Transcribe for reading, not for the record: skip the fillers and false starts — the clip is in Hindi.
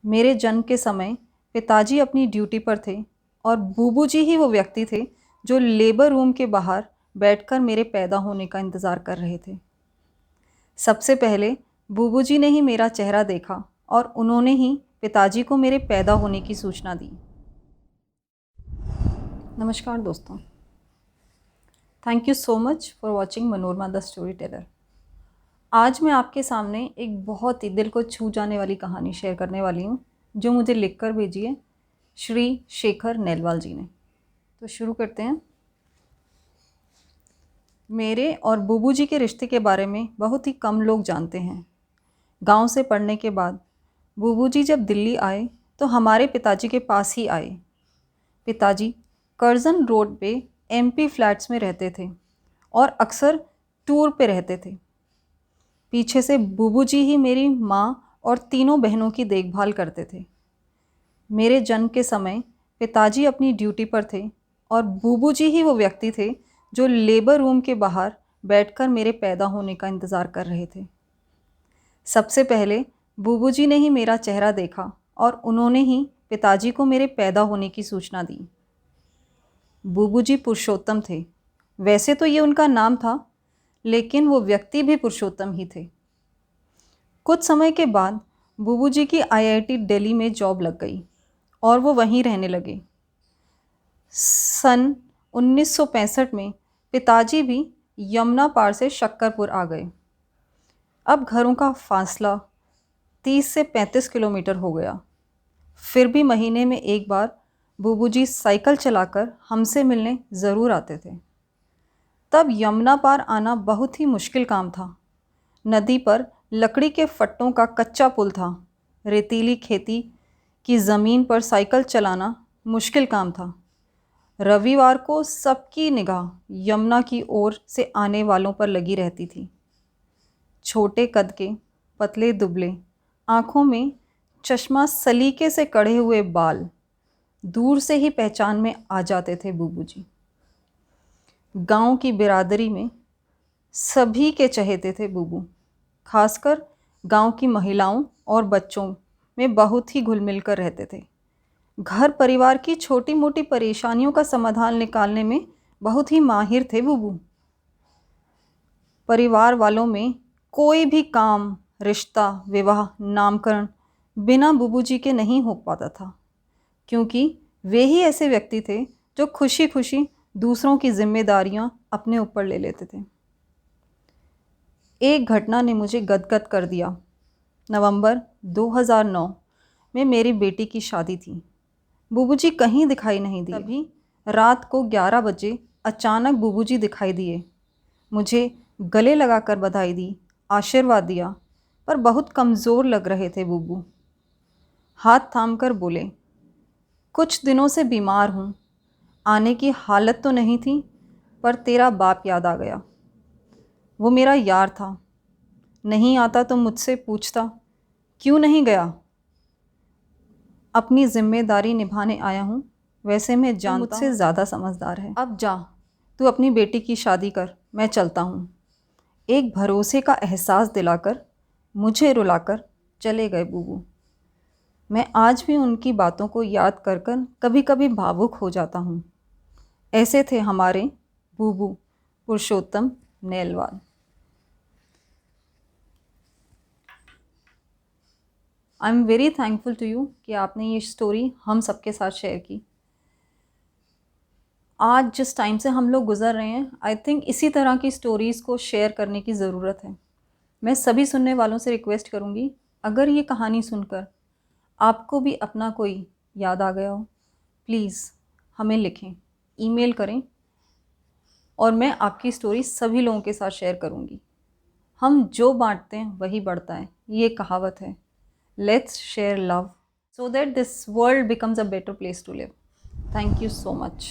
मेरे जन्म के समय पिताजी अपनी ड्यूटी पर थे और बूबू जी ही वो व्यक्ति थे जो लेबर रूम के बाहर बैठकर मेरे पैदा होने का इंतज़ार कर रहे थे। सबसे पहले बूबू जी ने ही मेरा चेहरा देखा और उन्होंने ही पिताजी को मेरे पैदा होने की सूचना दी। नमस्कार दोस्तों, thank you so much for watching Manorama the story teller. आज मैं आपके सामने एक बहुत ही दिल को छू जाने वाली कहानी शेयर करने वाली हूँ जो मुझे लिखकर भेजी है श्री शेखर नेलवाल जी ने। तो शुरू करते हैं। मेरे और बूबू जी के रिश्ते के बारे में बहुत ही कम लोग जानते हैं। गांव से पढ़ने के बाद बूबू जी जब दिल्ली आए तो हमारे पिताजी के पास ही आए। पिताजी करजन रोड पे एमपी फ्लैट्स में रहते थे और अक्सर टूर पे रहते थे। पीछे से बूबू जी ही मेरी माँ और तीनों बहनों की देखभाल करते थे। मेरे जन्म के समय पिताजी अपनी ड्यूटी पर थे और बूबू जी ही वो व्यक्ति थे जो लेबर रूम के बाहर बैठकर मेरे पैदा होने का इंतज़ार कर रहे थे। सबसे पहले बूबू जी ने ही मेरा चेहरा देखा और उन्होंने ही पिताजी को मेरे पैदा होने की सूचना दी। बूबू जी पुरुषोत्तम थे। वैसे तो ये उनका नाम था, लेकिन वो व्यक्ति भी पुरुषोत्तम ही थे। कुछ समय के बाद बूबू जी की आईआईटी दिल्ली में जॉब लग गई और वो वहीं रहने लगे। सन 1965 में पिताजी भी यमुना पार से शक्करपुर आ गए। अब घरों का फासला 30 से 35 किलोमीटर हो गया। फिर भी महीने में एक बार बूबू जी साइकिल चलाकर हमसे मिलने ज़रूर आते थे। तब यमुना पार आना बहुत ही मुश्किल काम था। नदी पर लकड़ी के फट्टों का कच्चा पुल था। रेतीली खेती की ज़मीन पर साइकिल चलाना मुश्किल काम था। रविवार को सबकी निगाह यमुना की ओर से आने वालों पर लगी रहती थी। छोटे कद के, पतले दुबले, आँखों में चश्मा, सलीके से कढ़े हुए बाल, दूर से ही पहचान में आ जाते थे बूबू जी। गांव की बिरादरी में सभी के चहेते थे बूबू। खासकर गांव की महिलाओं और बच्चों में बहुत ही घुल मिल कर रहते थे। घर परिवार की छोटी मोटी परेशानियों का समाधान निकालने में बहुत ही माहिर थे बूबू। परिवार वालों में कोई भी काम, रिश्ता, विवाह, नामकरण बिना बूबू जी के नहीं हो पाता था, क्योंकि वे ही ऐसे व्यक्ति थे जो खुशी खुशी दूसरों की जिम्मेदारियां अपने ऊपर ले लेते थे। एक घटना ने मुझे गदगद कर दिया। नवंबर 2009 में मेरी बेटी की शादी थी। बूबू जी कहीं दिखाई नहीं दिए। तभी रात को 11 बजे अचानक बूबू जी दिखाई दिए। मुझे गले लगाकर बधाई दी, आशीर्वाद दिया, पर बहुत कमज़ोर लग रहे थे बूबू। हाथ थामकर बोले, कुछ दिनों से बीमार हूँ, आने की हालत तो नहीं थी, पर तेरा बाप याद आ गया। वो मेरा यार था। नहीं आता तो मुझसे पूछता, क्यों नहीं गया? अपनी जिम्मेदारी निभाने आया हूँ। वैसे मैं जानता मुझसे ज़्यादा समझदार है। अब जा, तू अपनी बेटी की शादी कर, मैं चलता हूँ। एक भरोसे का एहसास दिलाकर मुझे रुलाकर चले गए बूबू। मैं आज भी उनकी बातों को याद कर कर कभी कभी भावुक हो जाता हूँ। ऐसे थे हमारे बूबू Purushottam Nelwal. I am very thankful to you कि आपने ये स्टोरी हम सबके साथ शेयर की। आज जिस टाइम से हम लोग गुजर रहे हैं, आई थिंक इसी तरह की स्टोरीज़ को शेयर करने की ज़रूरत है। मैं सभी सुनने वालों से रिक्वेस्ट करूँगी, अगर ये कहानी सुनकर आपको भी अपना कोई याद आ गया हो, प्लीज़ हमें लिखें, ईमेल करें और मैं आपकी स्टोरी सभी लोगों के साथ शेयर करूँगी। हम जो बांटते हैं वही बढ़ता है, ये कहावत है। Let's share love so that this world becomes a better place to live. Thank you so much.